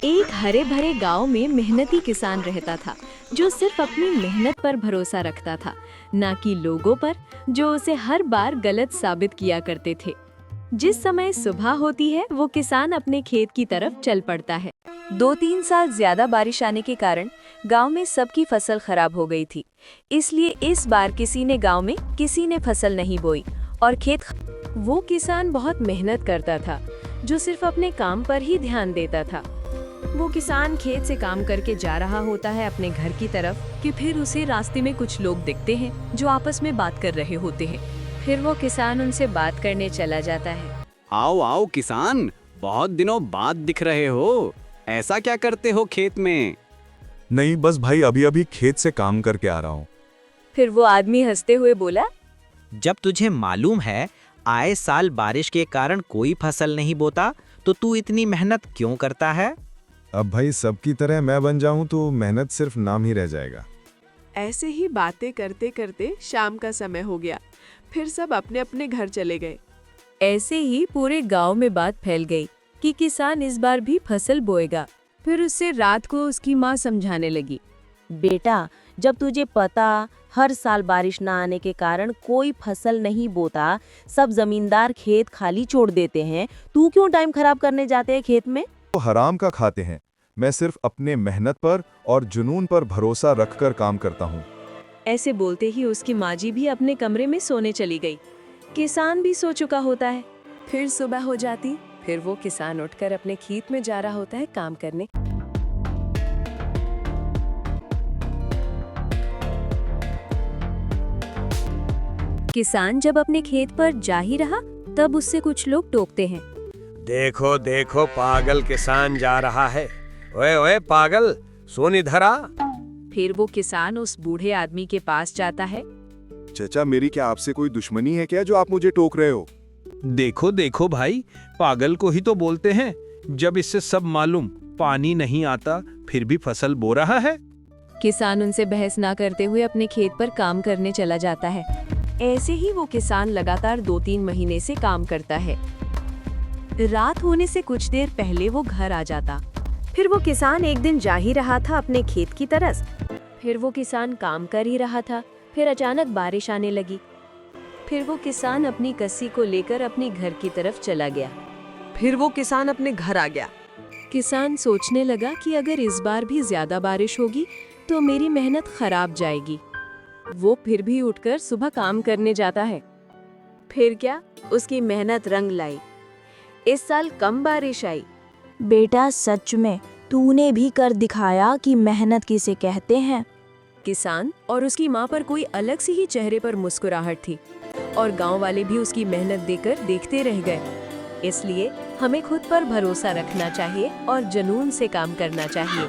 एक हरे भरे गांव में मेहनती किसान रहता था जो सिर्फ अपनी मेहनत पर भरोसा रखता था, ना कि लोगों पर जो उसे हर बार गलत साबित किया करते थे। जिस समय सुबह होती है वो किसान अपने खेत की तरफ चल पड़ता है। 2-3 साल ज्यादा बारिश आने के कारण गांव में सबकी फसल खराब हो गई थी, इसलिए इस बार किसी ने फसल नहीं बोई और वो किसान बहुत मेहनत करता था जो सिर्फ अपने काम पर ही ध्यान देता था। वो किसान खेत से काम करके जा रहा होता है अपने घर की तरफ कि फिर उसे रास्ते में कुछ लोग दिखते हैं जो आपस में बात कर रहे होते हैं। फिर वो किसान उनसे बात करने चला जाता है। आओ आओ किसान, बहुत दिनों बाद दिख रहे हो। ऐसा क्या करते हो खेत में? नहीं, बस भाई अभी अभी खेत से काम करके आ रहा हूँ। फिर वो आदमी हंसते हुए बोला, जब तुझे मालूम है आए साल बारिश के कारण कोई फसल नहीं बोता तो तू इतनी मेहनत क्यों करता है? अब भाई सबकी तरह मैं बन जाऊं तो मेहनत सिर्फ नाम ही रह जाएगा। ऐसे ही बातें करते करते शाम का समय हो गया। फिर सब अपने अपने घर चले गए। ऐसे ही पूरे गांव में बात फैल गई कि किसान इस बार भी फसल बोएगा। फिर उससे रात को उसकी माँ समझाने लगी, बेटा, जब तुझे पता हर साल बारिश ना आने के कारण कोई फसल नहीं बोता, सब जमींदार खेत खाली छोड़ देते हैं, तू क्यों टाइम खराब करने जाते हैं खेत में? वो हराम का खाते हैं। मैं सिर्फ अपने मेहनत पर और जुनून पर भरोसा रखकर काम करता हूँ। ऐसे बोलते ही उसकी माँ जी भी अपने कमरे में सोने चली गई। किसान भी सो चुका होता है। फिर सुबह हो जाती। फिर वो किसान उठकर अपने खेत में जा रहा होता है काम करने। किसान जब अपने खेत पर जा ही रहा तब उससे कुछ लोग टोकते हैं। देखो देखो, पागल किसान जा रहा है। ओए ओए पागल, सोनी धरा। फिर वो किसान उस बूढ़े आदमी के पास जाता है। चचा, मेरी क्या आपसे कोई दुश्मनी है क्या जो आप मुझे टोक रहे हो? देखो देखो भाई, पागल को ही तो बोलते हैं जब इससे सब मालूम पानी नहीं आता फिर भी फसल बो रहा है। किसान उनसे बहस ना करते हुए अपने खेत पर काम करने चला जाता है। ऐसे ही वो किसान लगातार 2-3 महीने से काम करता है। रात होने से कुछ देर पहले वो घर आ जाता। फिर वो किसान एक दिन जा ही रहा था अपने खेत की तरफ। फिर वो किसान काम कर ही रहा था। फिर अचानक बारिश आने लगी। फिर वो किसान अपनी कस्सी को लेकर अपने घर की तरफ चला गया। फिर वो किसान अपने घर आ गया। किसान सोचने लगा कि अगर इस बार भी ज्यादा बारिश होगी तो मेरी मेहनत खराब जाएगी। वो फिर भी उठकर सुबह काम करने जाता है। फिर क्या, उसकी मेहनत रंग लाई। इस साल कम बारिश आई। बेटा, सच में तूने भी कर दिखाया कि मेहनत किसे कहते हैं। किसान और उसकी माँ पर कोई अलग सी ही चेहरे पर मुस्कुराहट थी और गांव वाले भी उसकी मेहनत देकर देखते रह गए। इसलिए हमें खुद पर भरोसा रखना चाहिए और जुनून से काम करना चाहिए।